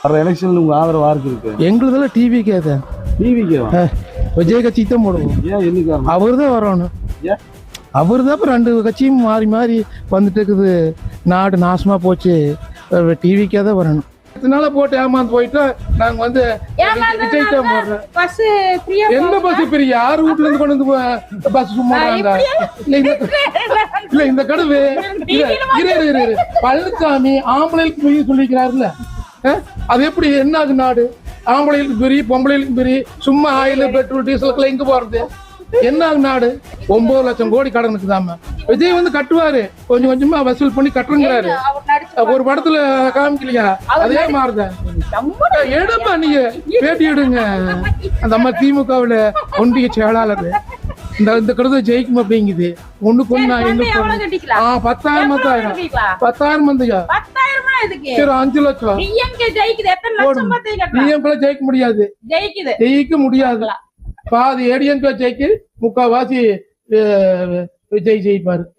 வர எலெக்ஷன்ல உங்க ஆதரவு யாருக்கு இருக்கு? எங்களுதெல்லாம் டிவிக்கே தான். டிவிக்கு விஜய் கட்சிக்கு தான் போடுவோம். ஏன் என்ன காரணம்? அவர் தான் வரணும். ஏன்? அவர் தான் இப்போ 2 கட்சியும் மாறி மாறி வந்துட்டு இருக்குது. நாடு நாசமா போச்சு. டிவிக்கே தான் வரணும். இதனால போட்டு ஏமாந்து போயிட்டு நாங்க வந்து விஜய் தான் போடுறோம். எந்த பஸ் ஃப்ரீ? யார் வீட்டுல இருந்து கொண்டு வந்து பஸ் சும்மாங்க? இல்ல இந்த கடவு பழனிசாமி ஆம்பளைக்கு ஃப்ரீ சொல்லிக்கிறாருல்ல, அது எப்படி? என்ன அது நாடு? ஆம்பளைகளுக்கு ஃப்ரீ, பொம்பளைகளுக்கு ஃப்ரீ, சும்மா ஆயில் பெட்ரோல் டீசலுக்குள்ள எங்க போறது? என்ன நாடு? 9 லட்சம் கோடி கடன் இருக்குதாம. விஜய் வந்து கட்டுவாரு, கொஞ்சம் கொஞ்சமா வசூல் பண்ணி கட்டுங்கிறாரு. ஒரு படத்துல காமிக்கலையா? அதே மாதிரிதான். எடுப்பா, நீங்க பேட்டி எடுங்க. அந்த அம்மா திமுகவுல ஒன்றிய செயலாளர் இந்த கருதை ஜெயிக்கும் அப்படிங்குது. ஒண்ணுக்கு ஒண்ணு 10,000 மந்தியா? சரி 5 லட்சம் ஜெயிக்க முடியாது. ஜெயிக்க முடியாது. பாதி ஏடிஎம்கே ஜெயிக்கு, முக்காவாசி விஜய் ஜெயிப்பாரு.